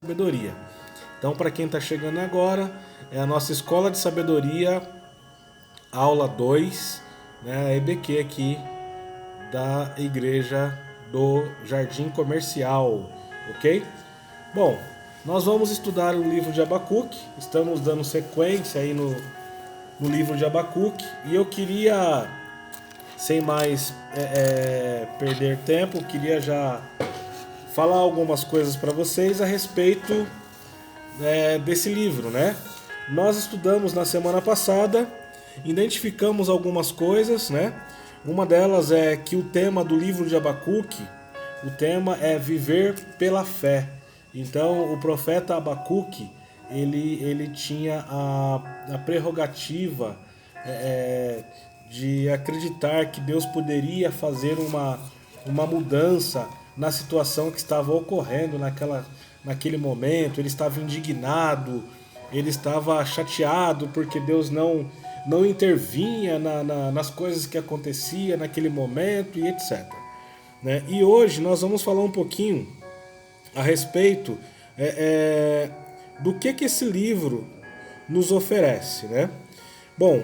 Sabedoria. Então, para quem está chegando agora, é a nossa Escola de Sabedoria, aula 2, né, a EBQ aqui da Igreja do Jardim Comercial, ok? Bom, nós vamos estudar o livro de Abacuque, estamos dando sequência aí no livro de Abacuque, e eu queria, sem mais perder tempo, queria já falar algumas coisas para vocês a respeito desse livro, né? Nós estudamos na semana passada, identificamos algumas coisas, né? Uma delas é que o tema do livro de Abacuque, o tema é viver pela fé. Então, o profeta Abacuque, ele tinha a prerrogativa de acreditar que Deus poderia fazer uma mudança na situação que estava ocorrendo naquele momento. Ele estava indignado, ele estava chateado porque Deus não intervinha nas coisas que aconteciam naquele momento e etc. Né? E hoje nós vamos falar um pouquinho a respeito do que esse livro nos oferece, né? Bom,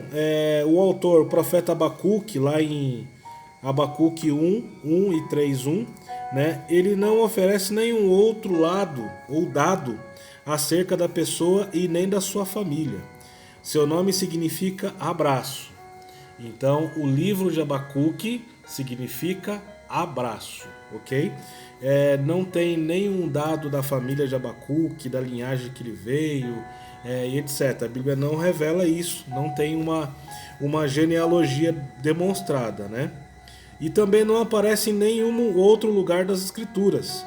o autor, o profeta Abacuque, lá em Abacuque 1 e 3:1, né, ele não oferece nenhum outro lado ou dado acerca da pessoa e nem da sua família. Seu nome significa abraço. Então, o livro de Abacuque significa abraço, ok? Não tem nenhum dado da família de Abacuque, da linhagem que ele veio, e etc. A Bíblia não revela isso, não tem uma genealogia demonstrada, né? E também não aparece em nenhum outro lugar das Escrituras.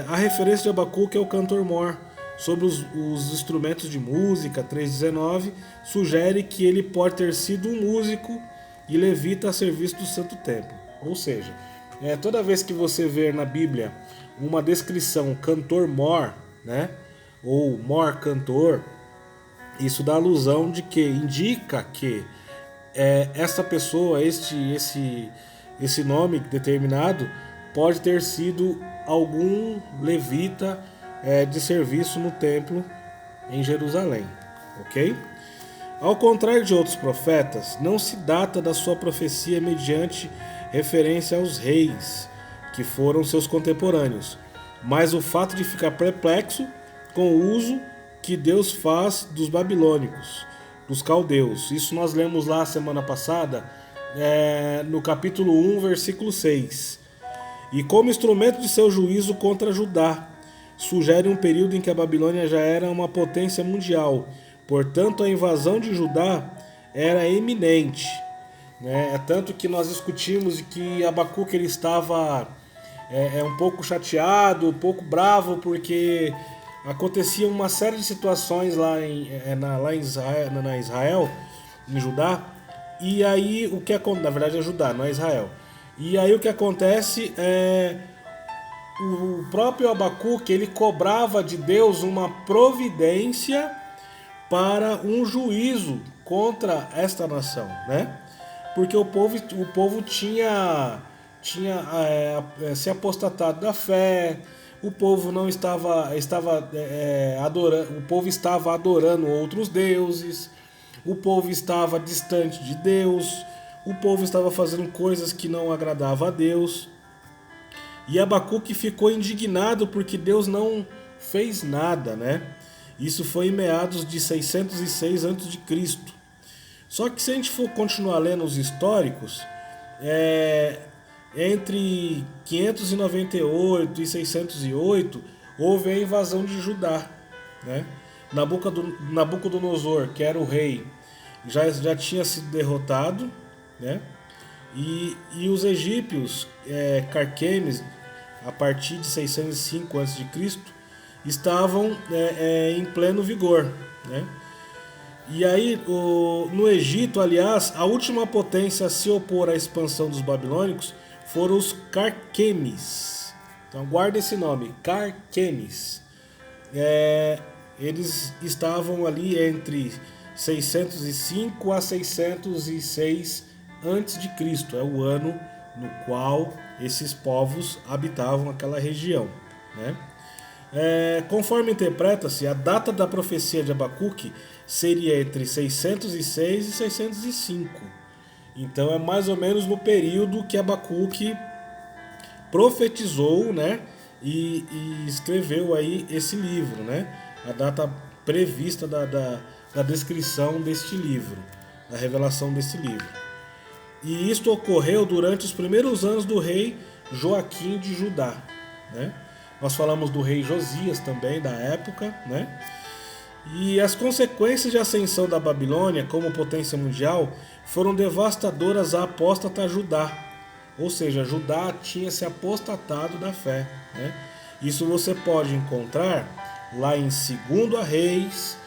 A referência de Abacuque é o cantor mor. Sobre os instrumentos de música, 3:19, sugere que ele pode ter sido um músico e levita a serviço do Santo Templo. Ou seja, toda vez que você ver na Bíblia uma descrição cantor mor, né, ou mor cantor, isso dá alusão de que indica que essa pessoa, esse nome determinado, pode ter sido algum levita de serviço no templo em Jerusalém, ok? Ao contrário de outros profetas, não se data da sua profecia mediante referência aos reis, que foram seus contemporâneos, mas o fato de ficar perplexo com o uso que Deus faz dos babilônicos, dos caldeus. Isso nós lemos lá semana passada, no capítulo 1, versículo 6. E como instrumento de seu juízo contra Judá, sugere um período em que a Babilônia já era uma potência mundial. Portanto, a invasão de Judá era iminente. É tanto que nós discutimos que Abacuque ele estava um pouco chateado, um pouco bravo, porque acontecia uma série de situações lá em Israel, em Judá, e aí o que acontece, na verdade é Judá, não é Israel. E aí o que acontece o próprio Abacuque ele cobrava de Deus uma providência para um juízo contra esta nação, né? Porque o povo tinha se apostatado da fé, o povo não estava adorando, o povo estava adorando outros deuses, o povo estava distante de Deus, o povo estava fazendo coisas que não agradavam a Deus. E Abacuque ficou indignado porque Deus não fez nada, né? Isso foi em meados de 606 a.C. Só que se a gente for continuar lendo os históricos, entre 598 e 608 houve a invasão de Judá, né? Nabucodonosor, que era o rei, já tinha sido derrotado, né? E os egípcios, Carquemes, a partir de 605 a.C., estavam em pleno vigor, né? E aí, no Egito, aliás, a última potência a se opor à expansão dos babilônicos foram os Carquemes. Então, guarda esse nome, Carquemes. Eles estavam ali entre 605 a 606 a.C., é o ano no qual esses povos habitavam aquela região, né? Conforme interpreta-se, a data da profecia de Abacuque seria entre 606 e 605. Então é mais ou menos no período que Abacuque profetizou, né, e escreveu aí esse livro, né, a data prevista da descrição deste livro, da revelação desse livro. E isto ocorreu durante os primeiros anos do rei Joaquim de Judá, né? Nós falamos do rei Josias também, da época, né? E as consequências de ascensão da Babilônia como potência mundial foram devastadoras à apóstata Judá. Ou seja, Judá tinha se apostatado da fé, né? Isso você pode encontrar lá em 2 Reis,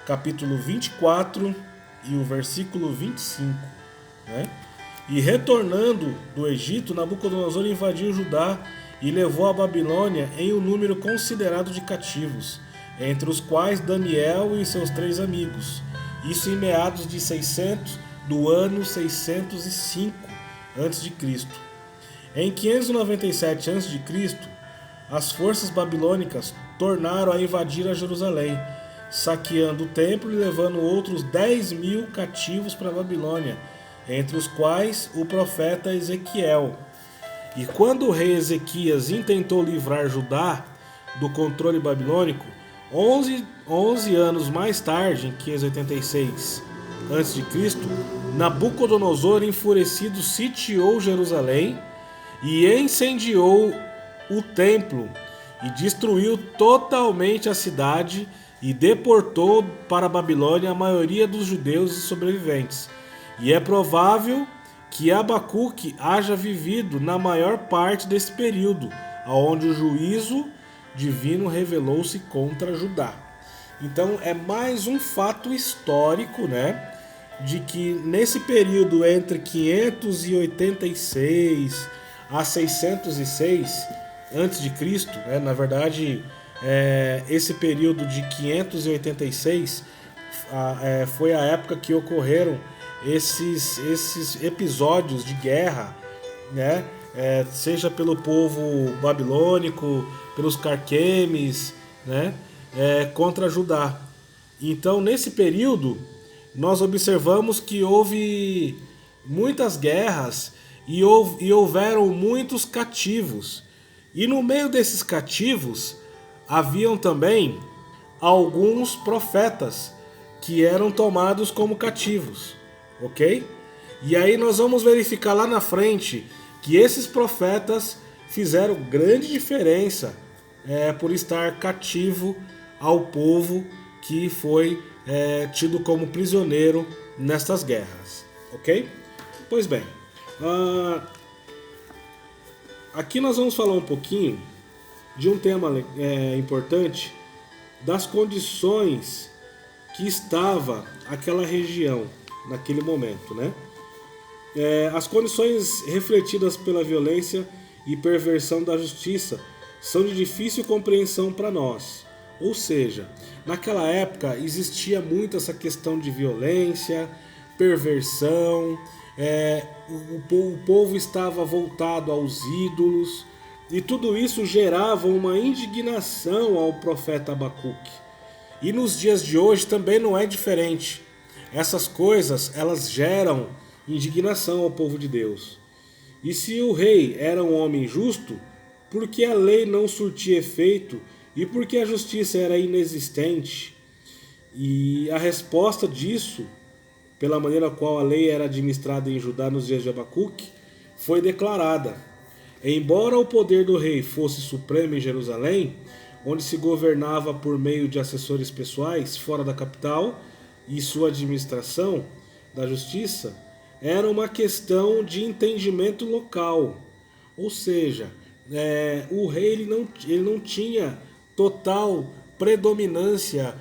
capítulo 24 e o versículo 25, né? E retornando do Egito, Nabucodonosor invadiu Judá e levou a Babilônia em um número considerado de cativos, entre os quais Daniel e seus 3 amigos. Isso em meados de 600 do ano 605 a.C. Em 597 a.C., as forças babilônicas tornaram a invadir a Jerusalém, saqueando o templo e levando outros 10.000 cativos para a Babilônia, entre os quais o profeta Ezequiel. E quando o rei Ezequias intentou livrar Judá do controle babilônico, 11 anos mais tarde, em 586 a.C., Nabucodonosor, enfurecido, sitiou Jerusalém e incendiou o templo e destruiu totalmente a cidade e deportou para a Babilônia a maioria dos judeus e sobreviventes. E é provável que Abacuque haja vivido na maior parte desse período, onde o juízo divino revelou-se contra Judá. Então é mais um fato histórico, né, de que nesse período entre 586 a 606 a.C., né, na verdade, esse período de 586 foi a época que ocorreram esses episódios de guerra, né? Seja pelo povo babilônico, pelos Carquemes, né? Contra Judá. Então, nesse período, nós observamos que houve muitas guerras e houveram muitos cativos. E no meio desses cativos, haviam também alguns profetas que eram tomados como cativos. Ok? E aí nós vamos verificar lá na frente que esses profetas fizeram grande diferença por estar cativo ao povo que foi tido como prisioneiro nestas guerras. Ok? Pois bem, aqui nós vamos falar um pouquinho de um tema importante, das condições que estava aquela região naquele momento, né? As condições refletidas pela violência e perversão da justiça são de difícil compreensão para nós. Ou seja, naquela época existia muito essa questão de violência, perversão, o povo estava voltado aos ídolos, e tudo isso gerava uma indignação ao profeta Abacuque. E nos dias de hoje também não é diferente. Essas coisas, elas geram indignação ao povo de Deus. E se o rei era um homem justo, por que a lei não surtia efeito e por que a justiça era inexistente? E a resposta disso, pela maneira qual a lei era administrada em Judá nos dias de Abacuque, foi declarada. Embora o poder do rei fosse supremo em Jerusalém, onde se governava por meio de assessores pessoais fora da capital, e sua administração da justiça era uma questão de entendimento local. Ou seja, o rei ele não tinha total predominância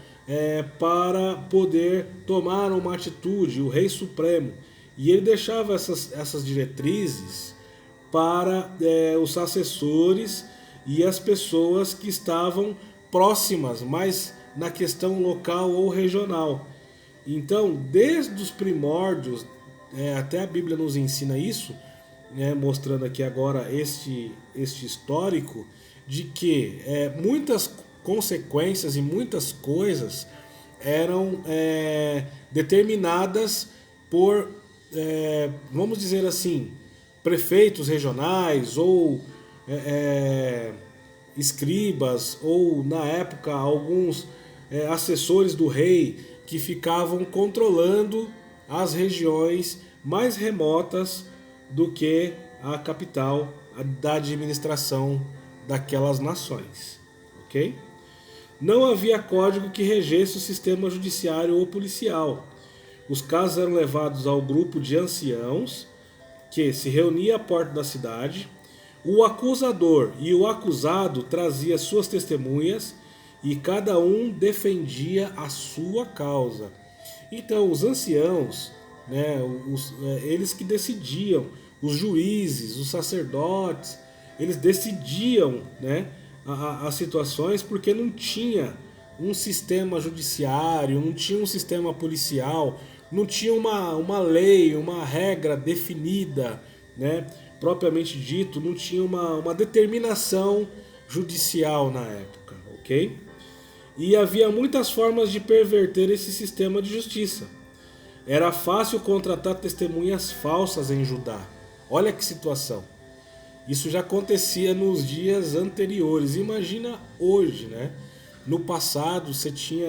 para poder tomar uma atitude, o rei supremo. E ele deixava essas diretrizes para os assessores e as pessoas que estavam próximas, mas na questão local ou regional. Então, desde os primórdios, até a Bíblia nos ensina isso, mostrando aqui agora este histórico, de que muitas consequências e muitas coisas eram determinadas por, vamos dizer assim, prefeitos regionais ou escribas, ou na época alguns assessores do rei que ficavam controlando as regiões mais remotas do que a capital da administração daquelas nações, ok? Não havia código que regesse o sistema judiciário ou policial. Os casos eram levados ao grupo de anciãos que se reunia à porta da cidade. O acusador e o acusado traziam suas testemunhas e cada um defendia a sua causa. Então, os anciãos, né, eles que decidiam, os juízes, os sacerdotes, eles decidiam, né, as situações porque não tinha um sistema judiciário, não tinha um sistema policial, não tinha uma lei, uma regra definida, né, propriamente dito, não tinha uma determinação judicial na época, ok? E havia muitas formas de perverter esse sistema de justiça. Era fácil contratar testemunhas falsas em Judá. Olha que situação. Isso já acontecia nos dias anteriores. Imagina hoje, né? No passado você tinha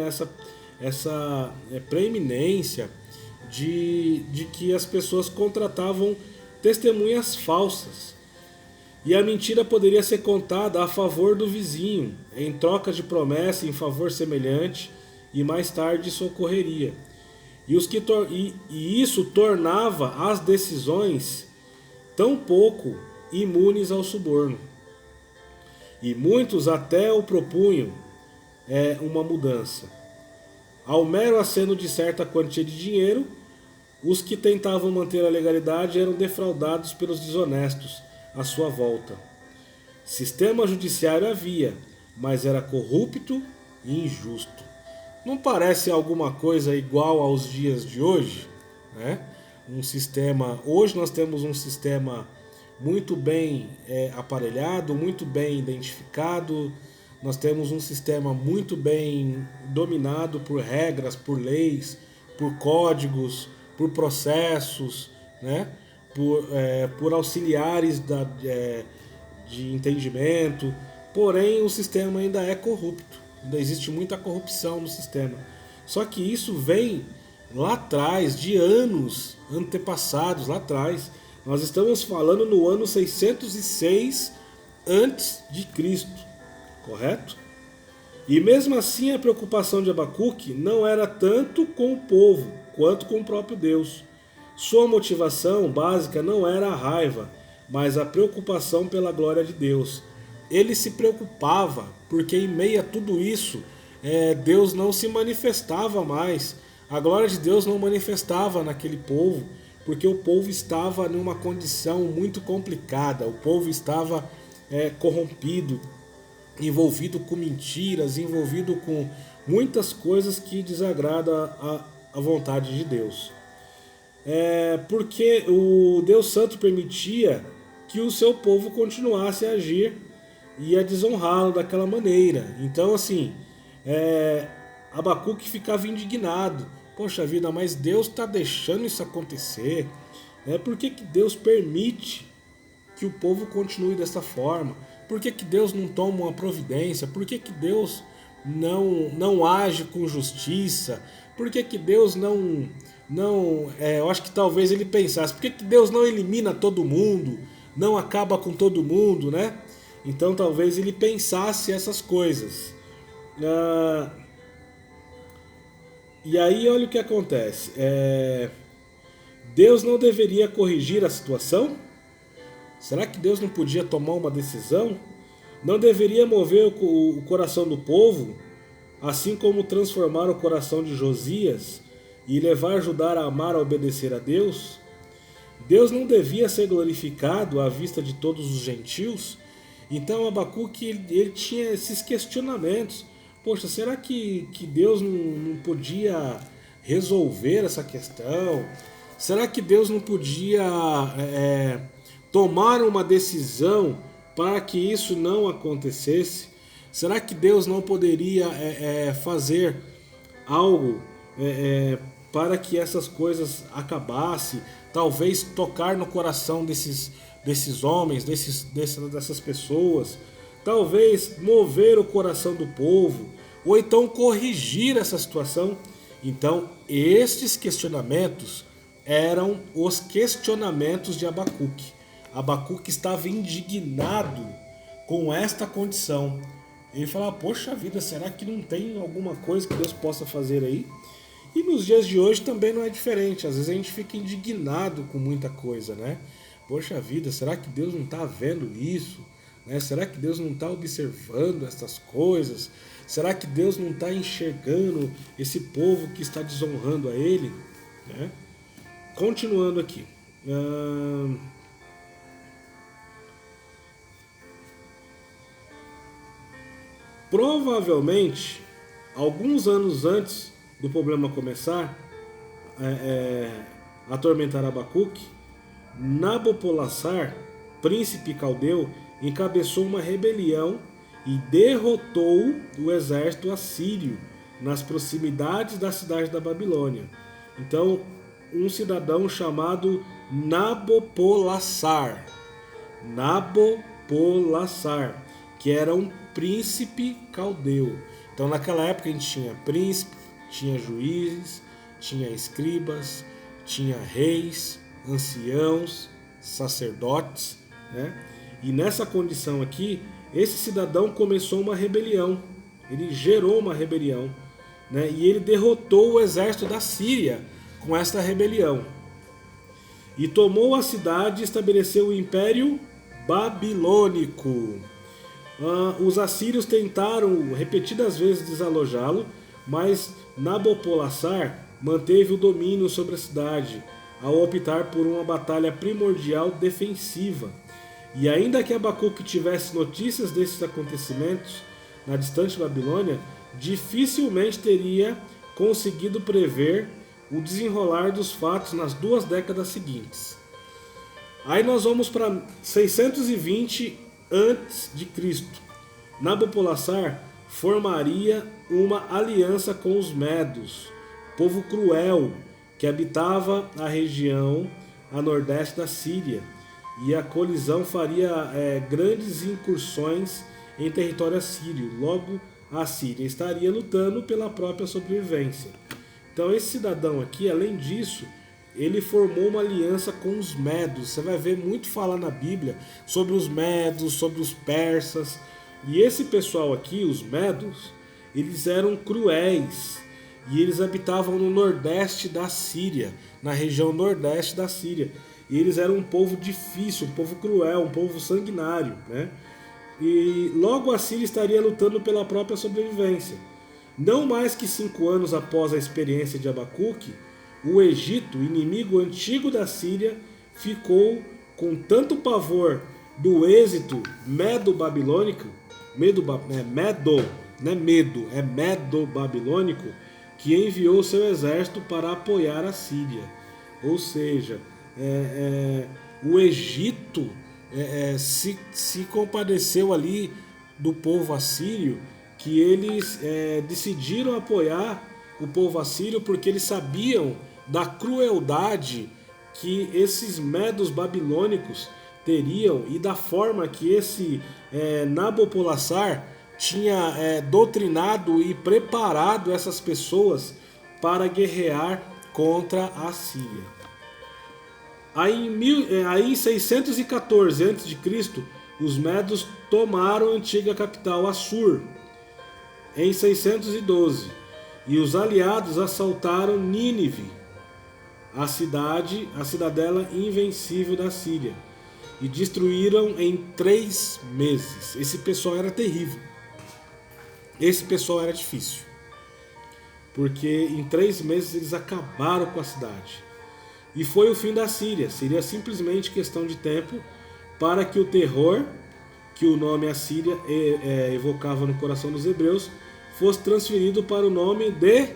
essa preeminência de que as pessoas contratavam testemunhas falsas. E a mentira poderia ser contada a favor do vizinho, em troca de promessa em favor semelhante, e mais tarde isso ocorreria. E isso tornava as decisões tão pouco imunes ao suborno. E muitos até o propunham uma mudança. Ao mero aceno de certa quantia de dinheiro, os que tentavam manter a legalidade eram defraudados pelos desonestos à sua volta. Sistema judiciário havia, mas era corrupto e injusto. Não parece alguma coisa igual aos dias de hoje, né? Hoje nós temos um sistema muito bem aparelhado, muito bem identificado. Nós temos um sistema muito bem dominado por regras, por leis, por códigos, por processos, né? Por auxiliares de entendimento. Porém, o sistema ainda é corrupto. Ainda existe muita corrupção no sistema. Só que isso vem lá atrás, de anos antepassados, lá atrás. Nós estamos falando no ano 606 antes de Cristo, correto? E mesmo assim a preocupação de Abacuque não era tanto com o povo quanto com o próprio Deus. Sua motivação básica não era a raiva, mas a preocupação pela glória de Deus. Ele se preocupava porque em meio a tudo isso Deus não se manifestava mais. A glória de Deus não manifestava naquele povo, porque o povo estava numa condição muito complicada. O povo estava corrompido, envolvido com mentiras, envolvido com muitas coisas que desagradam a vontade de Deus. Porque o Deus Santo permitia que o seu povo continuasse a agir e a desonrá-lo daquela maneira. Então, assim, Abacuque ficava indignado. Poxa vida, mas Deus está deixando isso acontecer. Por que Deus permite que o povo continue dessa forma? Por que Deus não toma uma providência? Por que Deus não age com justiça? Por que Deus não eu acho que talvez ele pensasse, por que Deus não elimina todo mundo? Não acaba com todo mundo, né? Então talvez ele pensasse essas coisas. E aí olha o que acontece. Deus não deveria corrigir a situação? Será que Deus não podia tomar uma decisão? Não deveria mover o coração do povo, assim como transformar o coração de Josias e levar Judá a amar e obedecer a Deus? Deus não devia ser glorificado à vista de todos os gentios? Então Abacuque ele tinha esses questionamentos. Poxa, será que Deus não podia resolver essa questão? Será que Deus não podia tomar uma decisão para que isso não acontecesse? Será que Deus não poderia fazer algo para que essas coisas acabassem? Talvez tocar no coração desses homens, dessas pessoas, talvez mover o coração do povo, ou então corrigir essa situação. Então, estes questionamentos eram os questionamentos de Abacuque. Abacuque estava indignado com esta condição. Ele fala, poxa vida, será que não tem alguma coisa que Deus possa fazer aí? E nos dias de hoje também não é diferente. Às vezes a gente fica indignado com muita coisa, né? Poxa vida, será que Deus não está vendo isso? Né? Será que Deus não está observando essas coisas? Será que Deus não está enxergando esse povo que está desonrando a Ele? Né? Continuando aqui. Provavelmente, alguns anos antes do problema começar a atormentar Abacuque, Nabopolassar, príncipe caldeu, encabeçou uma rebelião e derrotou o exército assírio nas proximidades da cidade da Babilônia. Então, um cidadão chamado Nabopolassar, que era um príncipe caldeu. Então, naquela época a gente tinha príncipe, tinha juízes, tinha escribas, tinha reis, anciãos, sacerdotes, né? E nessa condição aqui, esse cidadão começou uma rebelião. Ele gerou uma rebelião, né? E ele derrotou o exército da Síria com esta rebelião. E tomou a cidade e estabeleceu o Império Babilônico. Os assírios tentaram repetidas vezes desalojá-lo, mas Nabopolassar manteve o domínio sobre a cidade, ao optar por uma batalha primordial defensiva. E ainda que Abacuque tivesse notícias desses acontecimentos na distante Babilônia, dificilmente teria conseguido prever o desenrolar dos fatos nas 2 décadas seguintes. Aí nós vamos para 620 a.C. Nabopolassar formaria uma aliança com os Medos, povo cruel que habitava a região a nordeste da Síria, e a colisão faria grandes incursões em território assírio. Logo, a Síria estaria lutando pela própria sobrevivência. Então esse cidadão aqui, além disso, ele formou uma aliança com os Medos. Você vai ver muito falar na Bíblia sobre os Medos, sobre os persas. E esse pessoal aqui, os Medos, eles eram cruéis. E eles habitavam no nordeste da Síria, na região nordeste da Síria. E eles eram um povo difícil, um povo cruel, um povo sanguinário, né? E logo a Síria estaria lutando pela própria sobrevivência. Não mais que 5 anos após a experiência de Abacuque, o Egito, inimigo antigo da Síria, ficou com tanto pavor do êxito medo-babilônico, medo-babilônico, que enviou seu exército para apoiar a Síria. Ou seja, o Egito se compadeceu ali do povo assírio, que eles decidiram apoiar o povo assírio porque eles sabiam da crueldade que esses medos babilônicos teriam e da forma que esse Nabopolassar tinha doutrinado e preparado essas pessoas para guerrear contra a Síria. Aí em 614 a.C., os medos tomaram a antiga capital Assur em 612, e os aliados assaltaram Nínive, a cidadela invencível da Síria, e destruíram em 3 meses. Esse pessoal era terrível. Esse pessoal era difícil, porque em 3 meses eles acabaram com a cidade. E foi o fim da Síria. Seria simplesmente questão de tempo para que o terror que o nome Assíria evocava no coração dos hebreus fosse transferido para o nome de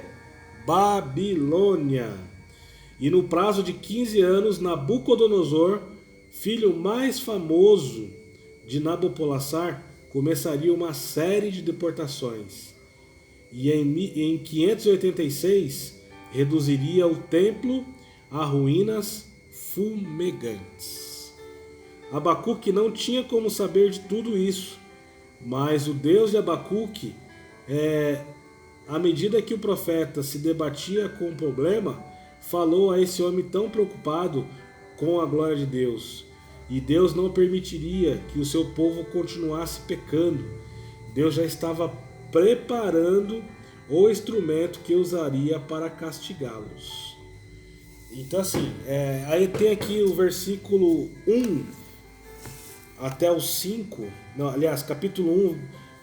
Babilônia. E no prazo de 15 anos, Nabucodonosor, filho mais famoso de Nabopolassar, começaria uma série de deportações. E em 586 reduziria o templo a ruínas fumegantes. Abacuque não tinha como saber de tudo isso, mas o Deus de Abacuque, à medida que o profeta se debatia com o problema, falou a esse homem tão preocupado com a glória de Deus. E Deus não permitiria que o seu povo continuasse pecando. Deus já estava preparando o instrumento que usaria para castigá-los. Então assim, aí tem aqui o versículo 1 até o 5, aliás, capítulo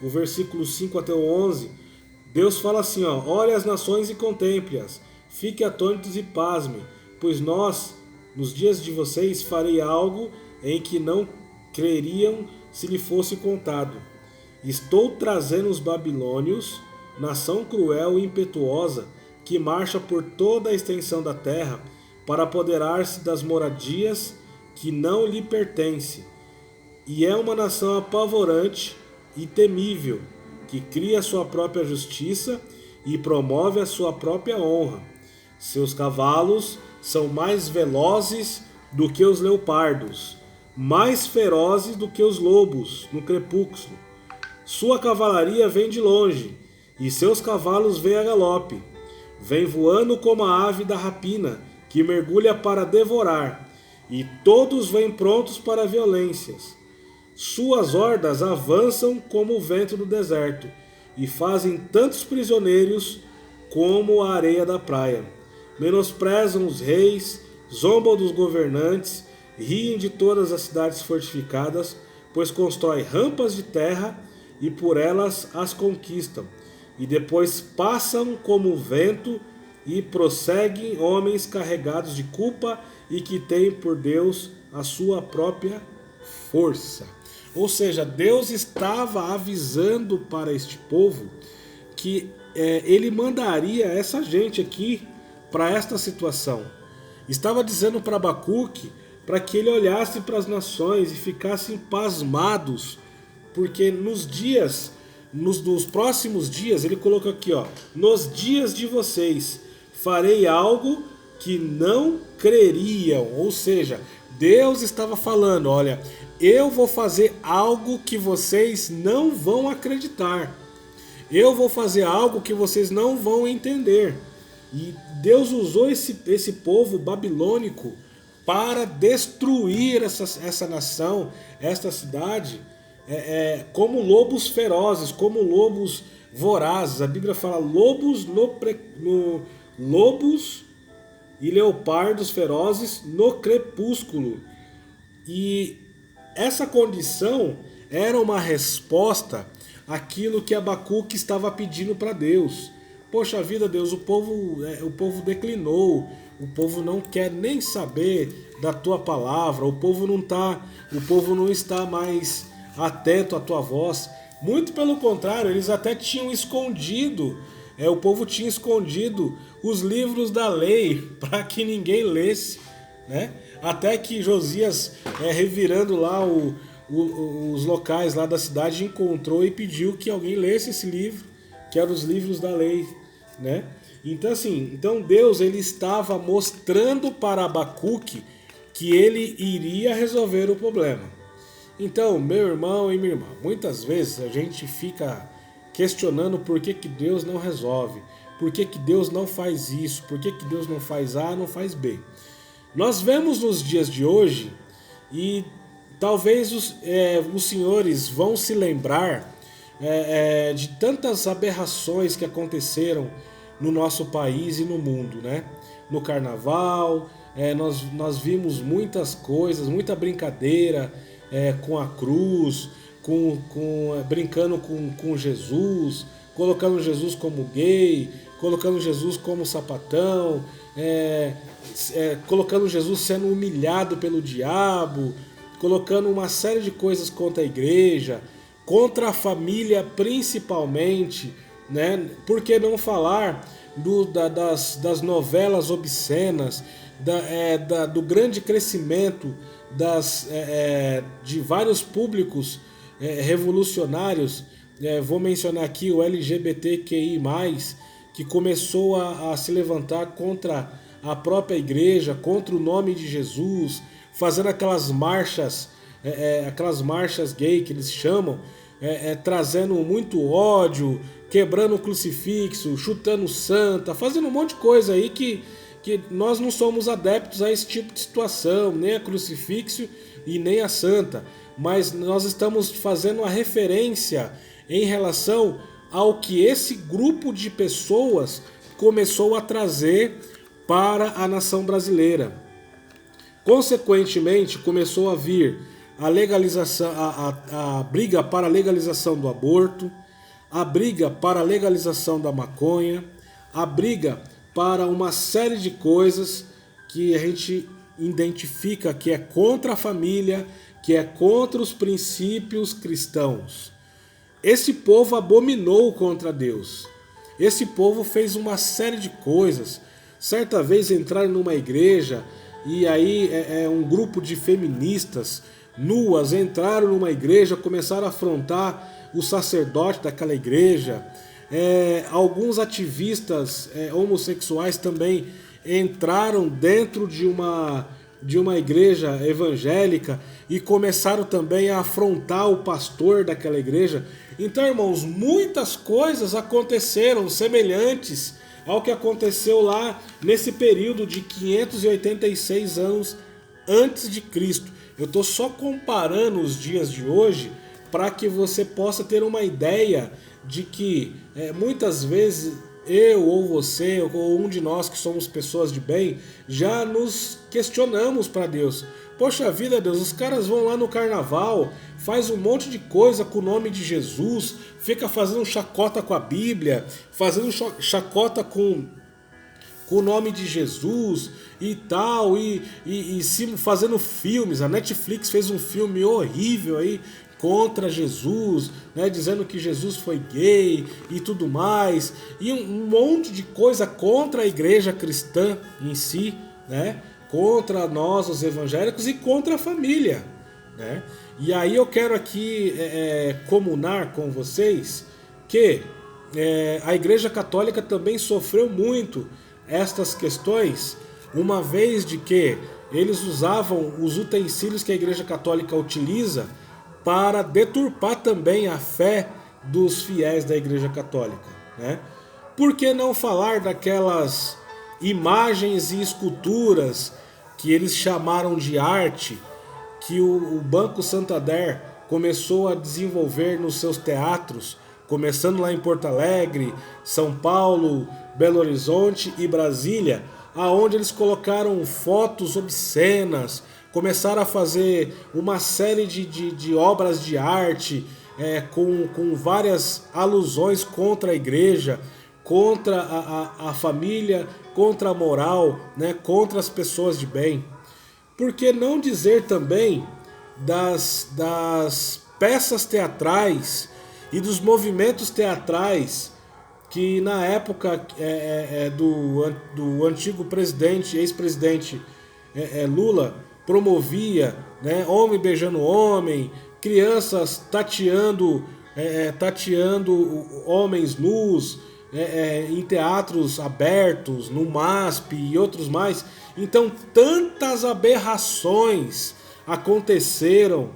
1, o versículo 5 até o 11, Deus fala assim, olhe as nações e contemple-as, fique atônitos e pasmem, pois nós, nos dias de vocês, farei algo em que não creriam se lhe fosse contado. Estou trazendo os babilônios, nação cruel e impetuosa, que marcha por toda a extensão da terra, para apoderar-se das moradias que não lhe pertencem. E é uma nação apavorante e temível, que cria a sua própria justiça e promove a sua própria honra. Seus cavalos são mais velozes do que os leopardos, mais ferozes do que os lobos no crepúsculo. Sua cavalaria vem de longe, e seus cavalos vêm a galope. Vem voando como a ave da rapina, que mergulha para devorar, e todos vêm prontos para violências. Suas hordas avançam como o vento do deserto, e fazem tantos prisioneiros como a areia da praia. Menosprezam os reis, zombam dos governantes, riem de todas as cidades fortificadas, pois constroem rampas de terra e por elas as conquistam. E depois passam como o vento e prosseguem homens carregados de culpa e que têm por Deus a sua própria força. Ou seja, Deus estava avisando para este povo que ele mandaria essa gente aqui para esta situação. Estava dizendo para Abacuque para que ele olhasse para as nações e ficassem pasmados, porque nos próximos dias, ele colocou aqui, nos dias de vocês farei algo que não creriam. Ou seja, Deus estava falando, olha, eu vou fazer algo que vocês não vão acreditar. Eu vou fazer algo que vocês não vão entender. E Deus usou esse povo babilônico para destruir essa nação, esta cidade, como lobos ferozes, como lobos vorazes. A Bíblia fala lobos e leopardos ferozes no crepúsculo. E essa condição era uma resposta àquilo que Abacuque estava pedindo para Deus. Poxa vida, Deus, o povo declinou, o povo não quer nem saber da tua palavra, o povo não está mais atento à tua voz. Muito pelo contrário, eles até tinham escondido, o povo tinha escondido os livros da lei para que ninguém lesse, né? Até que Josias, revirando lá os locais lá da cidade, encontrou e pediu que alguém lesse esse livro, que eram os livros da lei, né? Então assim, Deus ele estava mostrando para Abacuque que ele iria resolver o problema. Então, meu irmão e minha irmã, muitas vezes a gente fica questionando por que Deus não resolve, por que Deus não faz isso, por que Deus não faz A, não faz B. Nós vemos nos dias de hoje, e talvez os senhores vão se lembrar de tantas aberrações que aconteceram no nosso país e no mundo, né? No carnaval, nós vimos muitas coisas, muita brincadeira com a cruz, brincando com Jesus, colocando Jesus como gay, colocando Jesus como sapatão, colocando Jesus sendo humilhado pelo diabo, colocando uma série de coisas contra a igreja, contra a família principalmente, né? Por que não falar das novelas obscenas, do grande crescimento de vários públicos revolucionários. Vou mencionar aqui o LGBTQI+, que começou a se levantar contra a própria igreja, contra o nome de Jesus, fazendo aquelas marchas gay que eles chamam, trazendo muito ódio, quebrando o crucifixo, chutando santa, fazendo um monte de coisa aí que nós não somos adeptos a esse tipo de situação, nem a crucifixo e nem a santa, mas nós estamos fazendo uma referência em relação ao que esse grupo de pessoas começou a trazer para a nação brasileira. Consequentemente, começou a vir a legalização, a briga para a legalização do aborto, a briga para a legalização da maconha, a briga para uma série de coisas que a gente identifica que é contra a família, que é contra os princípios cristãos. Esse povo abominou contra Deus. Esse povo fez uma série de coisas. Certa vez entraram numa igreja e aí um grupo de feministas nuas entraram numa igreja, começaram a afrontar o sacerdote daquela igreja. Alguns ativistas homossexuais também entraram dentro de uma igreja evangélica e começaram também a afrontar o pastor daquela igreja. Então, irmãos, muitas coisas aconteceram semelhantes ao que aconteceu lá nesse período de 586 anos antes de Cristo. Eu estou só comparando os dias de hoje para que você possa ter uma ideia de que muitas vezes eu ou você ou um de nós que somos pessoas de bem já nos questionamos para Deus. Poxa vida, Deus, os caras vão lá no carnaval, faz um monte de coisa com o nome de Jesus, fica fazendo chacota com a Bíblia, fazendo chacota com o nome de Jesus e tal, e fazendo filmes. A Netflix fez um filme horrível aí contra Jesus, né, dizendo que Jesus foi gay e tudo mais, e um monte de coisa contra a igreja cristã em si, né, contra nós os evangélicos e contra a família, né? E aí eu quero aqui comunar com vocês que a igreja católica também sofreu muito estas questões, uma vez de que eles usavam os utensílios que a igreja católica utiliza para deturpar também a fé dos fiéis da igreja católica, né? Por que não falar daquelas imagens e esculturas que eles chamaram de arte, que o Banco Santander começou a desenvolver nos seus teatros, começando lá em Porto Alegre, São Paulo, Belo Horizonte e Brasília, aonde eles colocaram fotos obscenas, começaram a fazer uma série de obras de arte com várias alusões contra a igreja, contra a família, contra a moral, né, contra as pessoas de bem. Por que não dizer também das peças teatrais e dos movimentos teatrais que na época do antigo presidente, ex-presidente Lula, promovia, né, homem beijando homem, crianças tateando homens nus, em teatros abertos, no MASP e outros mais. Então tantas aberrações aconteceram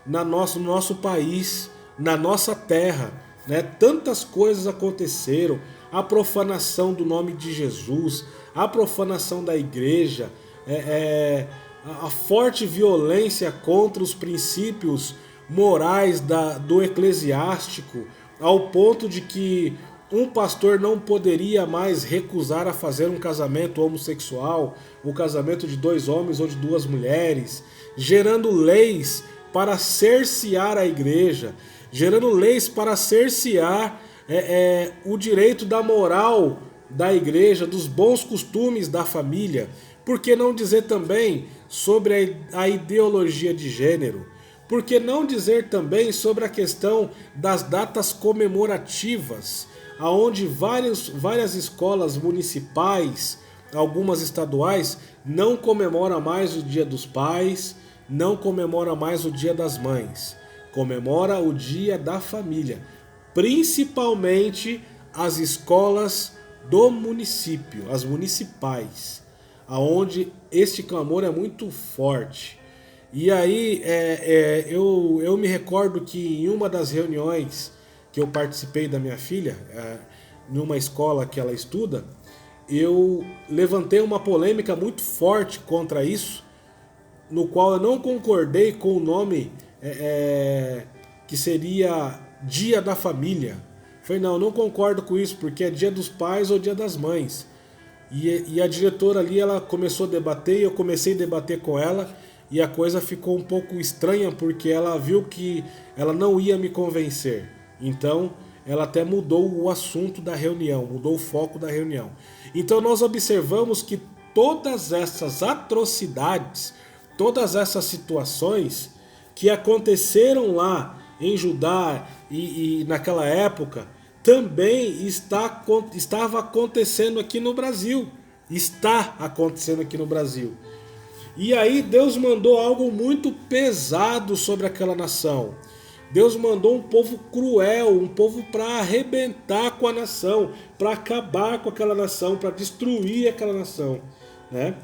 no nosso país, na nossa terra, né? Tantas coisas aconteceram, a profanação do nome de Jesus, a profanação da igreja, a forte violência contra os princípios morais do eclesiástico, ao ponto de que um pastor não poderia mais recusar a fazer um casamento homossexual, o casamento de 2 homens ou de 2 mulheres, gerando leis para cercear a igreja, gerando leis para cercear o direito da moral da igreja, dos bons costumes da família. Por que não dizer também sobre a ideologia de gênero? Por que não dizer também sobre a questão das datas comemorativas, aonde várias escolas municipais algumas estaduais, não comemora mais o Dia dos Pais, não comemora mais o Dia das Mães. Comemora o Dia da Família. Principalmente as escolas do município, as municipais, aonde este clamor é muito forte. E aí eu me recordo que em uma das reuniões que eu participei da minha filha, numa escola que ela estuda, eu levantei uma polêmica muito forte contra isso, no qual eu não concordei com o nome que seria Dia da Família. Falei, não concordo com isso, porque é Dia dos Pais ou Dia das Mães. E a diretora ali, ela começou a debater, e eu comecei a debater com ela, e a coisa ficou um pouco estranha, porque ela viu que ela não ia me convencer. Então, ela até mudou o assunto da reunião, mudou o foco da reunião. Então, nós observamos que todas essas atrocidades, todas essas situações que aconteceram lá em Judá e naquela época, também estava acontecendo aqui no Brasil. Está acontecendo aqui no Brasil. E aí Deus mandou algo muito pesado sobre aquela nação. Deus mandou um povo cruel, um povo para arrebentar com a nação, para acabar com aquela nação, para destruir aquela nação, né?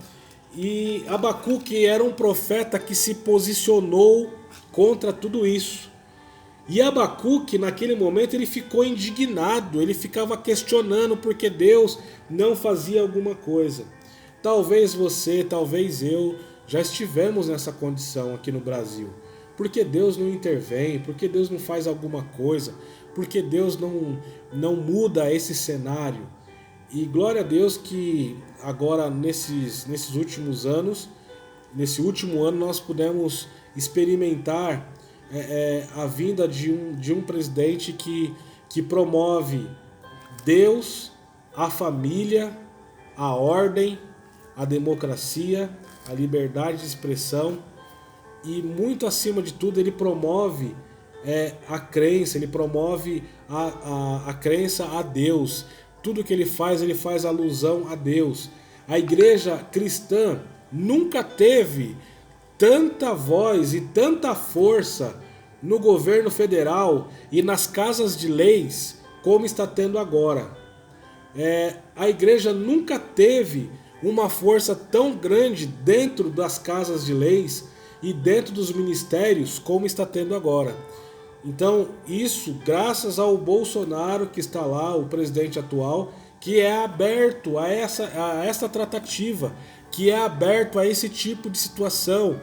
E Abacuque era um profeta que se posicionou contra tudo isso. E Abacuque, naquele momento, ele ficou indignado, ele ficava questionando porque Deus não fazia alguma coisa. Talvez você, talvez eu, já estivemos nessa condição aqui no Brasil. Por que Deus não intervém? Por que Deus não faz alguma coisa? Por que Deus não muda esse cenário? E glória a Deus que agora, nesses últimos anos, nesse último ano, nós pudemos experimentar a vinda de um presidente que promove Deus, a família, a ordem, a democracia, a liberdade de expressão e, muito acima de tudo, ele promove a crença, ele promove a crença a Deus. Tudo que ele faz alusão a Deus. A igreja cristã nunca teve tanta voz e tanta força no governo federal e nas casas de leis como está tendo agora. A igreja nunca teve uma força tão grande dentro das casas de leis e dentro dos ministérios como está tendo agora. Então, isso graças ao Bolsonaro que está lá, o presidente atual, que é aberto a essa tratativa, que é aberto a esse tipo de situação,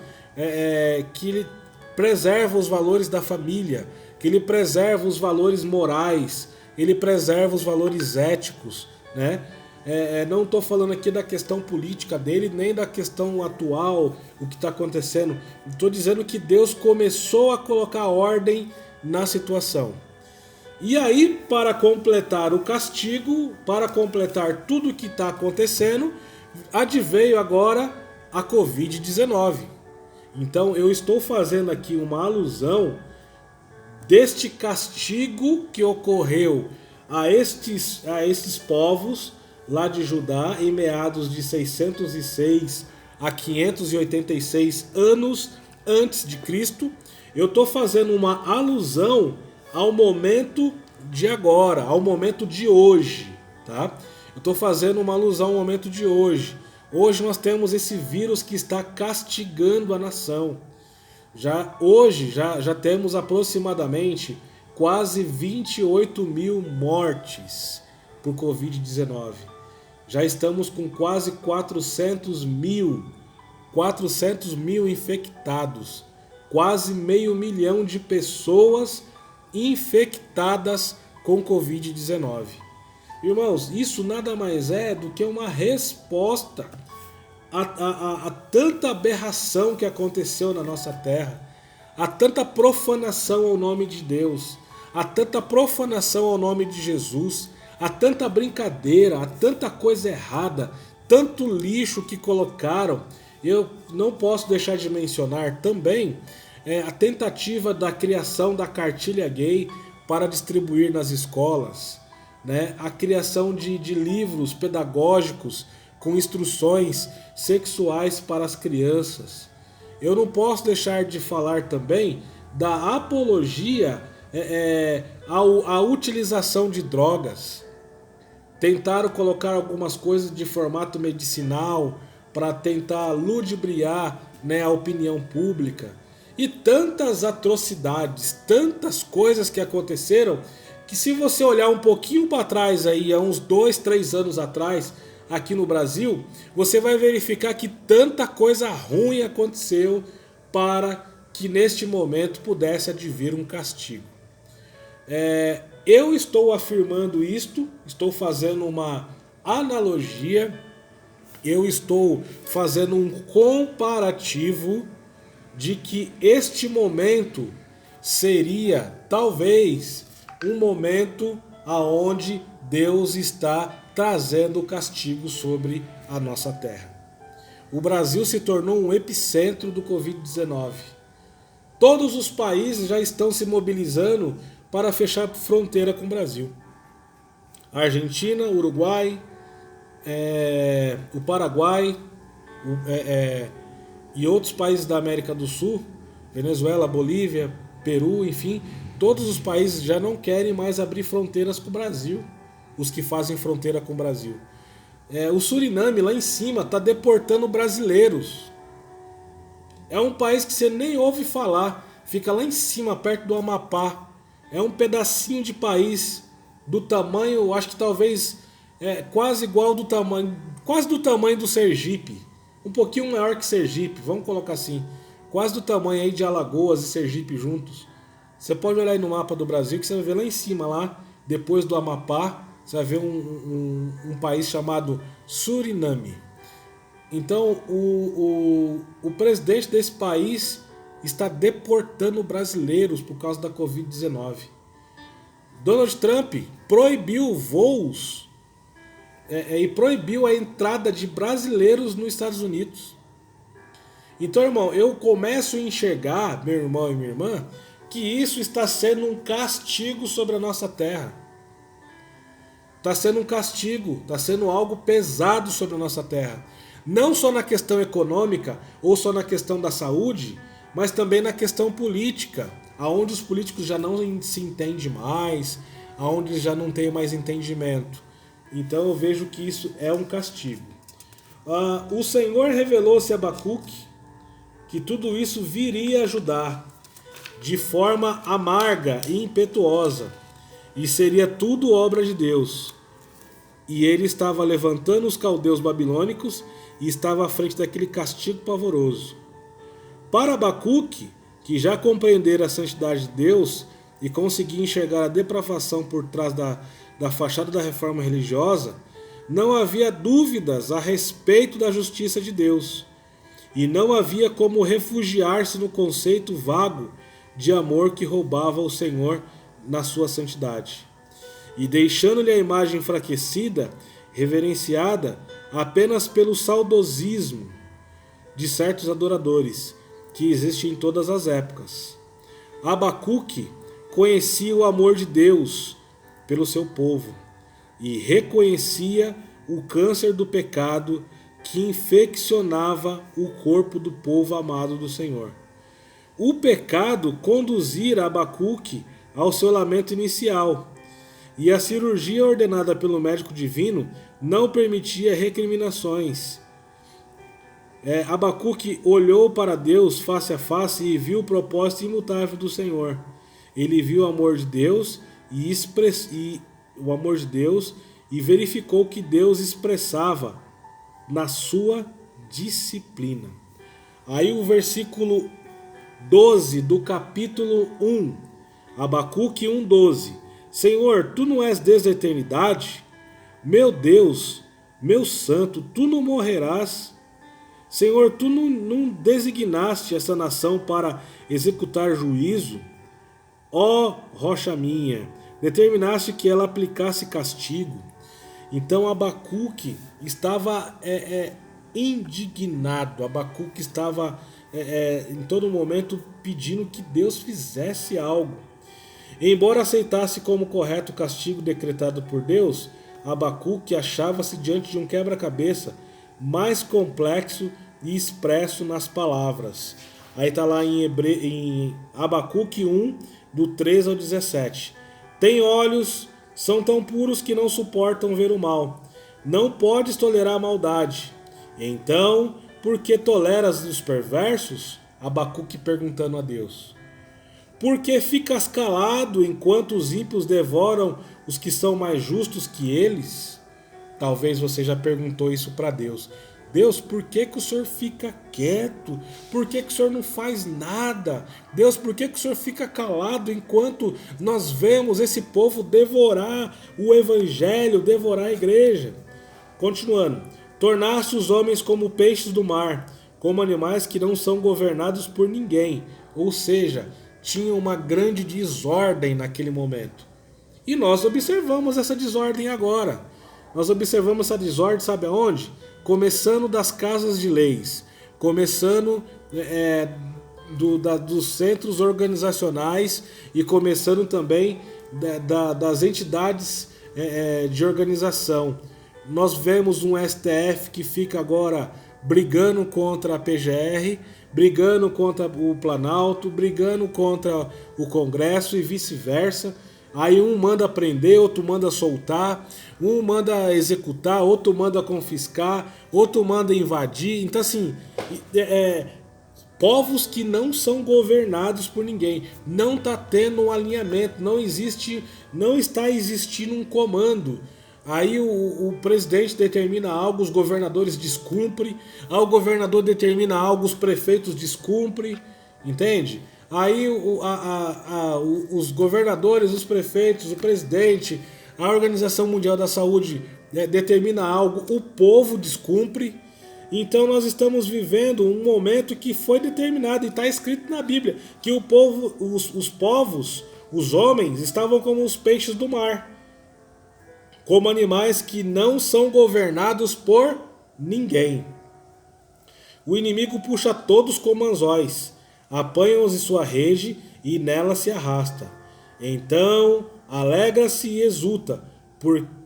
que ele preserva os valores da família, que ele preserva os valores morais, ele preserva os valores éticos, né? Não estou falando aqui da questão política dele, nem da questão atual, o que está acontecendo. Estou dizendo que Deus começou a colocar ordem na situação. E aí, para completar o castigo, para completar tudo o que está acontecendo, adveio agora a Covid-19. Então eu estou fazendo aqui uma alusão deste castigo que ocorreu a estes povos lá de Judá em meados de 606 a 586 anos antes de Cristo. Eu estou fazendo uma alusão ao momento de agora, ao momento de hoje, tá? Eu estou fazendo uma alusão ao momento de hoje. Hoje nós temos esse vírus que está castigando a nação. Hoje já temos aproximadamente quase 28 mil mortes por Covid-19. Já estamos com quase 400 mil infectados. Quase 500 mil de pessoas infectadas com Covid-19. Irmãos, isso nada mais é do que uma resposta a tanta aberração que aconteceu na nossa terra, a tanta profanação ao nome de Deus, a tanta profanação ao nome de Jesus, a tanta brincadeira, a tanta coisa errada, tanto lixo que colocaram. Eu não posso deixar de mencionar também a tentativa da criação da cartilha gay para distribuir nas escolas, né? A criação de livros pedagógicos com instruções sexuais para as crianças. Eu não posso deixar de falar também da apologia à utilização de drogas. Tentaram colocar algumas coisas de formato medicinal para tentar ludibriar, né, a opinião pública. E tantas atrocidades, tantas coisas que aconteceram, que se você olhar um pouquinho para trás, aí, há uns 2, 3 anos atrás, aqui no Brasil, você vai verificar que tanta coisa ruim aconteceu para que neste momento pudesse advir um castigo. Eu estou afirmando isto, estou fazendo uma analogia, eu estou fazendo um comparativo de que este momento seria talvez um momento aonde Deus está trazendo castigo sobre a nossa terra. O Brasil se tornou um epicentro do Covid-19. Todos os países já estão se mobilizando para fechar fronteira com o Brasil. A Argentina, o Uruguai, o Paraguai e outros países da América do Sul, Venezuela, Bolívia, Peru, enfim, todos os países já não querem mais abrir fronteiras com o Brasil, os que fazem fronteira com o Brasil. O Suriname, lá em cima, está deportando brasileiros. É um país que você nem ouve falar, fica lá em cima, perto do Amapá. É um pedacinho de país do tamanho, acho que talvez quase igual do tamanho, quase do tamanho do Sergipe. Um pouquinho maior que Sergipe, vamos colocar assim. Quase do tamanho aí de Alagoas e Sergipe juntos. Você pode olhar aí no mapa do Brasil que você vai ver lá em cima, lá, depois do Amapá, você vai ver um país chamado Suriname. Então o presidente desse país está deportando brasileiros por causa da Covid-19. Donald Trump proibiu voos e proibiu a entrada de brasileiros nos Estados Unidos. Então, irmão, eu começo a enxergar, meu irmão e minha irmã, que isso está sendo um castigo sobre a nossa terra. Está sendo um castigo, está sendo algo pesado sobre a nossa terra. Não só na questão econômica ou só na questão da saúde, mas também na questão política, aonde os políticos já não se entendem mais, aonde já não tem mais entendimento. Então eu vejo que isso é um castigo. O Senhor revelou-se a Abacuque que tudo isso viria ajudar de forma amarga e impetuosa, e seria tudo obra de Deus. E ele estava levantando os caldeus babilônicos e estava à frente daquele castigo pavoroso. Para Abacuque, que já compreendera a santidade de Deus e conseguia enxergar a depravação por trás da fachada da reforma religiosa, não havia dúvidas a respeito da justiça de Deus. E não havia como refugiar-se no conceito vago de amor que roubava o Senhor na sua santidade. E deixando-lhe a imagem enfraquecida, reverenciada apenas pelo saudosismo de certos adoradores, que existe em todas as épocas. Abacuque conhecia o amor de Deus pelo seu povo e reconhecia o câncer do pecado que infeccionava o corpo do povo amado do Senhor. O pecado conduzira Abacuque ao seu lamento inicial, e a cirurgia ordenada pelo médico divino não permitia recriminações. Abacuque olhou para Deus face a face e viu o propósito imutável do Senhor. Ele viu o amor de Deus e verificou que Deus expressava na sua disciplina. Aí o versículo 12 do capítulo 1, Abacuque 1:12. Senhor, tu não és desde a eternidade? Meu Deus, meu santo, tu não morrerás. Senhor, tu não designaste essa nação para executar juízo? Ó rocha minha, determinaste que ela aplicasse castigo. Então Abacuque estava indignado, Abacuque estava em todo momento pedindo que Deus fizesse algo. Embora aceitasse como correto o castigo decretado por Deus, Abacuque achava-se diante de um quebra-cabeça mais complexo e expresso nas palavras. Aí está lá em Abacuque 1, do 13 ao 17. Tem olhos, são tão puros que não suportam ver o mal. Não podes tolerar a maldade. Então, por que toleras os perversos? Abacuque perguntando a Deus. Por que ficas calado enquanto os ímpios devoram os que são mais justos que eles? Talvez você já perguntou isso para Deus. Deus, por que o Senhor fica quieto? Por que o Senhor não faz nada? Deus, por que o Senhor fica calado enquanto nós vemos esse povo devorar o Evangelho, devorar a igreja? Continuando. Tornaste os homens como peixes do mar, como animais que não são governados por ninguém. Ou seja, tinha uma grande desordem naquele momento. E nós observamos essa desordem agora. Nós observamos essa desordem, sabe aonde? Começando das casas de leis, começando dos centros organizacionais e começando também das entidades de organização. Nós vemos um STF que fica agora brigando contra a PGR, brigando contra o Planalto, brigando contra o Congresso e vice-versa. Aí um manda prender, outro manda soltar, um manda executar, outro manda confiscar, outro manda invadir. Então assim, povos que não são governados por ninguém. Não está tendo um alinhamento, não está existindo um comando. Aí o presidente determina algo, os governadores descumprem. Aí o governador determina algo, os prefeitos descumprem. Entende? Aí os governadores, os prefeitos, o presidente, a Organização Mundial da Saúde determina algo, o povo descumpre. Então nós estamos vivendo um momento que foi determinado e está escrito na Bíblia que o povo, os povos, os homens estavam como os peixes do mar, como animais que não são governados por ninguém. O inimigo puxa todos como anzóis, apanha-os em sua rede e nela se arrasta. Então alegra-se e exulta,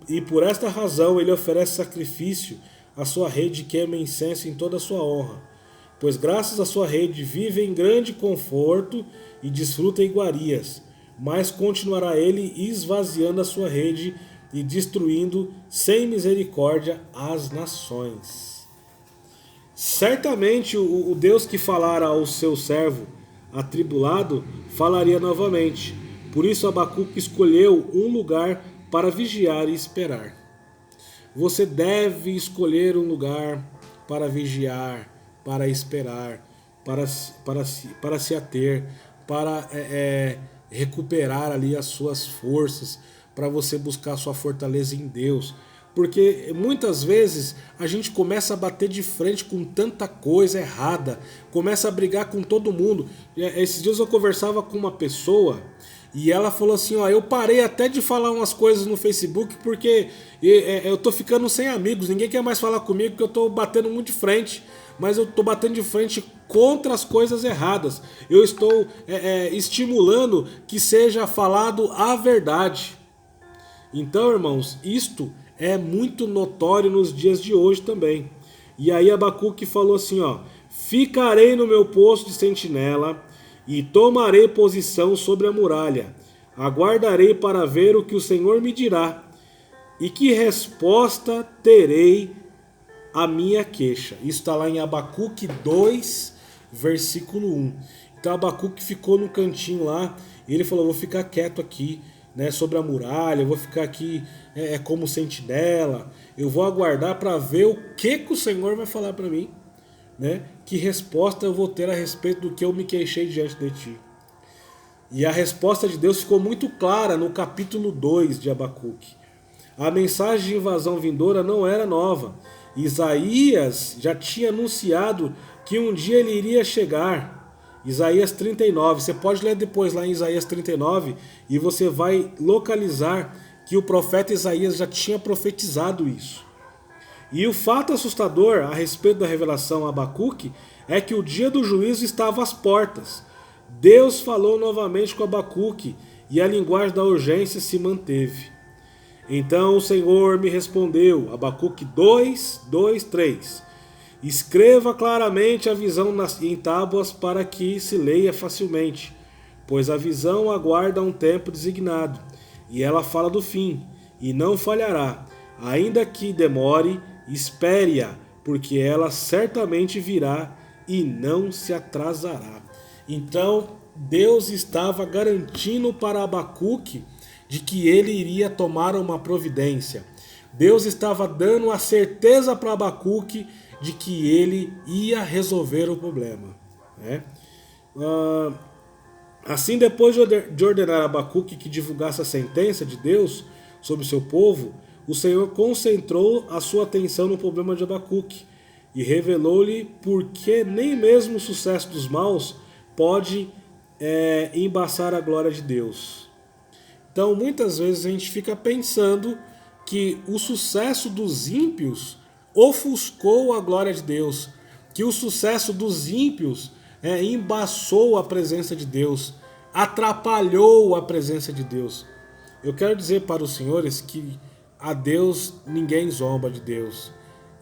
e por esta razão ele oferece sacrifício, a sua rede queima incenso em toda a sua honra. Pois graças à sua rede vive em grande conforto e desfruta iguarias, mas continuará ele esvaziando a sua rede e destruindo sem misericórdia as nações. Certamente o Deus que falara ao seu servo atribulado falaria novamente. Por isso Abacuque escolheu um lugar para vigiar e esperar. Você deve escolher um lugar para vigiar, para esperar, para se ater, para recuperar ali as suas forças, para você buscar sua fortaleza em Deus. Porque muitas vezes a gente começa a bater de frente com tanta coisa errada, começa a brigar com todo mundo. Esses dias eu conversava com uma pessoa e ela falou assim, ó, eu parei até de falar umas coisas no Facebook porque eu tô ficando sem amigos, ninguém quer mais falar comigo porque eu tô batendo muito de frente, mas eu tô batendo de frente contra as coisas erradas. Eu estou estimulando que seja falado a verdade. Então, irmãos, isto é muito notório nos dias de hoje também. E aí Abacuque falou assim, ó, ficarei no meu posto de sentinela e tomarei posição sobre a muralha. Aguardarei para ver o que o Senhor me dirá e que resposta terei à minha queixa. Isso está lá em Abacuque 2, versículo 1. Então Abacuque ficou no cantinho lá e ele falou, vou ficar quieto aqui, né, sobre a muralha, eu vou ficar aqui como sentinela, eu vou aguardar para ver o que o Senhor vai falar para mim, né? Que resposta eu vou ter a respeito do que eu me queixei diante de ti. E a resposta de Deus ficou muito clara no capítulo 2 de Abacuque. A mensagem de invasão vindoura não era nova. Isaías já tinha anunciado que um dia ele iria chegar. Isaías 39, você pode ler depois lá em Isaías 39 e você vai localizar que o profeta Isaías já tinha profetizado isso. E o fato assustador a respeito da revelação a Abacuque é que o dia do juízo estava às portas. Deus falou novamente com Abacuque e a linguagem da urgência se manteve. Então o Senhor me respondeu, Abacuque 2, 2, 3. Escreva claramente a visão em tábuas para que se leia facilmente, pois a visão aguarda um tempo designado, e ela fala do fim, e não falhará. Ainda que demore, espere-a, porque ela certamente virá e não se atrasará. Então, Deus estava garantindo para Abacuque de que ele iria tomar uma providência. Deus estava dando a certeza para Abacuque de que ele ia resolver o problema, né? Assim, depois de ordenar a Abacuque que divulgasse a sentença de Deus sobre o seu povo, o Senhor concentrou a sua atenção no problema de Abacuque e revelou-lhe porque nem mesmo o sucesso dos maus pode embaçar a glória de Deus. Então, muitas vezes a gente fica pensando que o sucesso dos ímpios ofuscou a glória de Deus, que o sucesso dos ímpios embaçou a presença de Deus, atrapalhou a presença de Deus. Eu quero dizer para os senhores que a Deus ninguém zomba de Deus,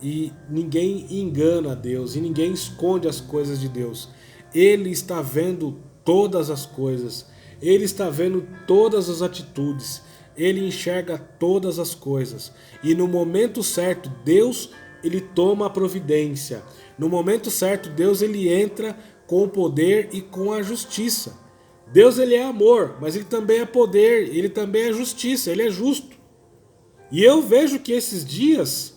e ninguém engana a Deus, e ninguém esconde as coisas de Deus. Ele está vendo todas as coisas, ele está vendo todas as atitudes, ele enxerga todas as coisas, e no momento certo Deus ele toma a providência. No momento certo Deus ele entra com o poder e com a justiça. Deus ele é amor, mas ele também é poder, ele também é justiça, ele é justo. E eu vejo que esses dias,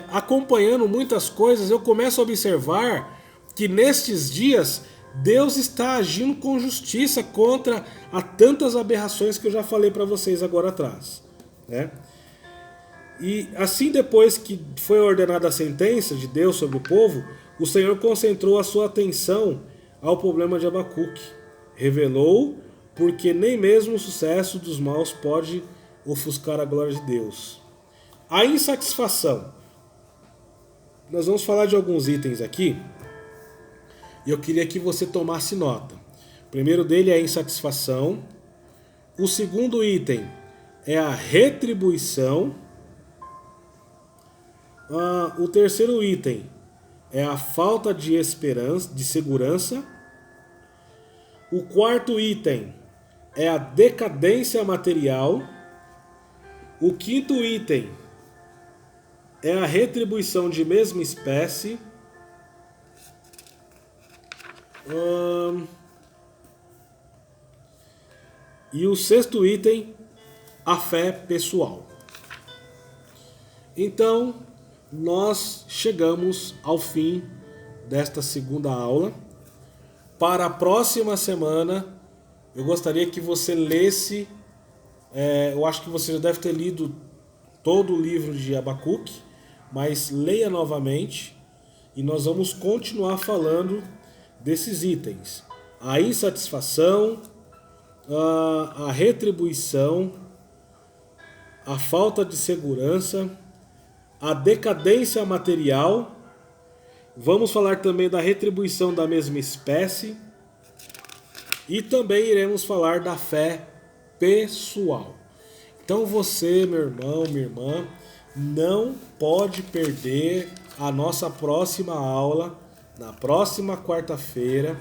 acompanhando muitas coisas, eu começo a observar que nestes dias Deus está agindo com justiça contra a tantas aberrações que eu já falei para vocês agora atrás, né? E assim, depois que foi ordenada a sentença de Deus sobre o povo, o Senhor concentrou a sua atenção ao problema de Abacuque. Revelou porque nem mesmo o sucesso dos maus pode ofuscar a glória de Deus. A insatisfação. Nós vamos falar de alguns itens aqui e eu queria que você tomasse nota. O primeiro dele é a insatisfação. O segundo item é a retribuição. O terceiro item é a falta de esperança, de segurança. O quarto item é a decadência material. O quinto item é a retribuição de mesma espécie. E o sexto item, a fé pessoal. Então, nós chegamos ao fim desta segunda aula. Para a próxima semana, eu gostaria que você lesse, eu acho que você já deve ter lido todo o livro de Abacuque, mas leia novamente e nós vamos continuar falando desses itens. A insatisfação, a retribuição, a falta de segurança, a decadência material. Vamos falar também da retribuição da mesma espécie e também iremos falar da fé pessoal. Então você, meu irmão, minha irmã, não pode perder a nossa próxima aula. Na próxima quarta-feira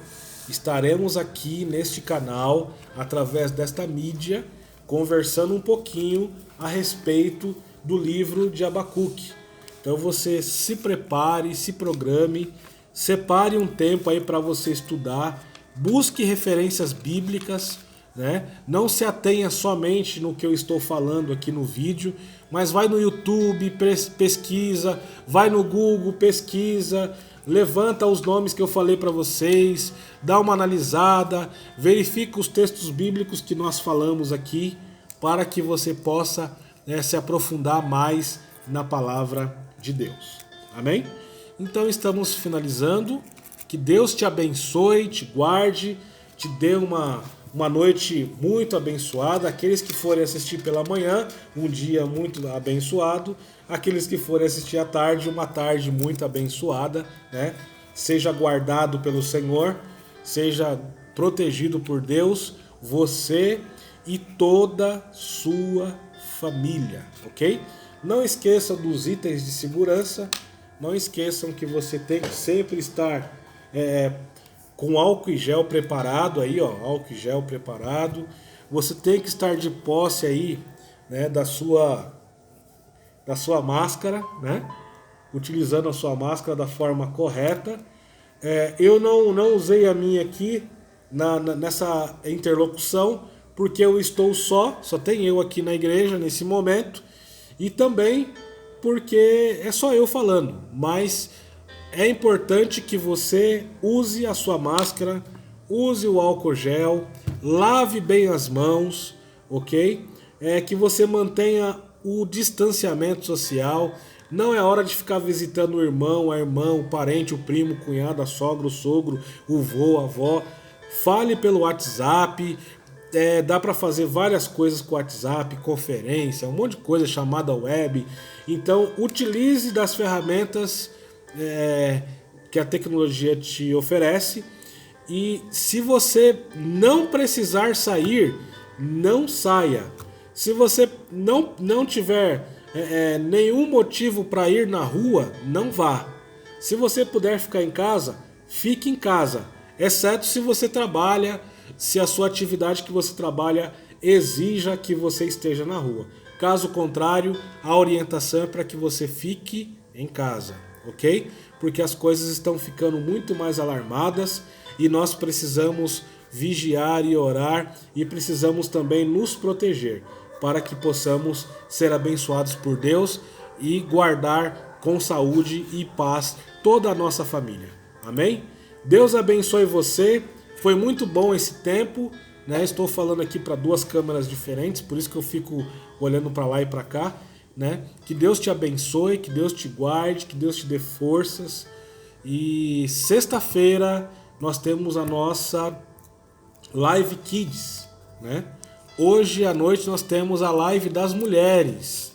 estaremos aqui neste canal, através desta mídia, conversando um pouquinho a respeito do livro de Abacuque. Então você se prepare, se programe, separe um tempo aí para você estudar, busque referências bíblicas, né? Não se atenha somente no que eu estou falando aqui no vídeo, mas vai no YouTube, pesquisa, vai no Google, pesquisa, levanta os nomes que eu falei para vocês, dá uma analisada, verifica os textos bíblicos que nós falamos aqui, para que você possa se aprofundar mais na palavra de Deus. Amém? Então estamos finalizando. Que Deus te abençoe, te guarde, te dê uma noite muito abençoada. Aqueles que forem assistir pela manhã, um dia muito abençoado. Aqueles que forem assistir à tarde, uma tarde muito abençoada, né? Seja guardado pelo Senhor, seja protegido por Deus, você e toda sua família, ok? Não esqueçam dos itens de segurança, não esqueçam que você tem que sempre estar com álcool e gel preparado aí, ó, álcool e gel preparado. Você tem que estar de posse aí, né, da sua máscara, né? Utilizando a sua máscara da forma correta. Eu não usei a minha aqui nessa interlocução, porque eu estou só tem eu aqui na igreja nesse momento, e também porque é só eu falando, mas é importante que você use a sua máscara, use o álcool gel, lave bem as mãos, ok? Que você mantenha o distanciamento social. Não é hora de ficar visitando o irmão, a irmã, o parente, o primo, o cunhado, a sogra, o sogro, o vô, a avó. Fale pelo WhatsApp. Dá para fazer várias coisas com o WhatsApp, conferência, um monte de coisa, chamada web. Então, utilize das ferramentas que a tecnologia te oferece. E se você não precisar sair, não saia. Se você não tiver nenhum motivo para ir na rua, não vá. Se você puder ficar em casa, fique em casa. Exceto se você trabalha, se a sua atividade que você trabalha exija que você esteja na rua. Caso contrário, a orientação é para que você fique em casa, ok? Porque as coisas estão ficando muito mais alarmadas e nós precisamos vigiar e orar, e precisamos também nos proteger para que possamos ser abençoados por Deus e guardar com saúde e paz toda a nossa família. Amém? Deus abençoe você. Foi muito bom esse tempo, né? Estou falando aqui para duas câmeras diferentes, por isso que eu fico olhando para lá e para cá, né? Que Deus te abençoe, que Deus te guarde, que Deus te dê forças. E sexta-feira nós temos a nossa Live Kids, né? Hoje à noite nós temos a live das mulheres.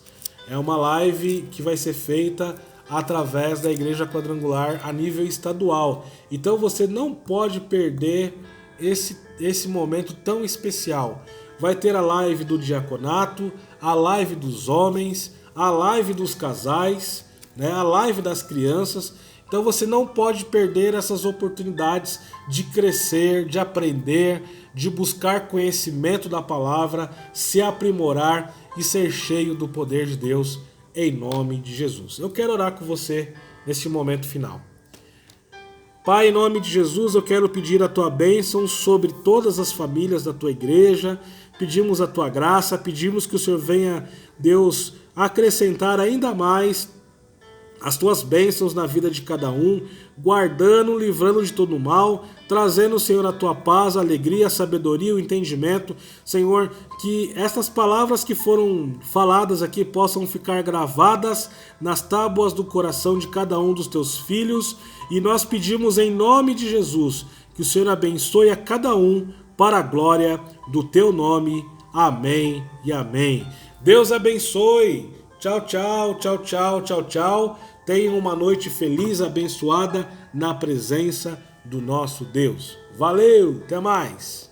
É uma live que vai ser feita através da Igreja Quadrangular a nível estadual. Então você não pode perder esse momento tão especial. Vai ter a live do diaconato, a live dos homens, a live dos casais, né? A live das crianças. Então você não pode perder essas oportunidades de crescer, de aprender, de buscar conhecimento da palavra, se aprimorar e ser cheio do poder de Deus em nome de Jesus. Eu quero orar com você neste momento final. Pai, em nome de Jesus, eu quero pedir a tua bênção sobre todas as famílias da tua igreja. Pedimos a tua graça, pedimos que o Senhor venha, Deus, acrescentar ainda mais as tuas bênçãos na vida de cada um, guardando, livrando de todo mal, trazendo, Senhor, a tua paz, a alegria, a sabedoria, o entendimento. Senhor, que estas palavras que foram faladas aqui possam ficar gravadas nas tábuas do coração de cada um dos teus filhos. E nós pedimos em nome de Jesus que o Senhor abençoe a cada um para a glória do teu nome. Amém e amém. Deus abençoe. Tchau, tchau, tchau, tchau, tchau, tchau. Tenham uma noite feliz, abençoada na presença do nosso Deus. Valeu, até mais.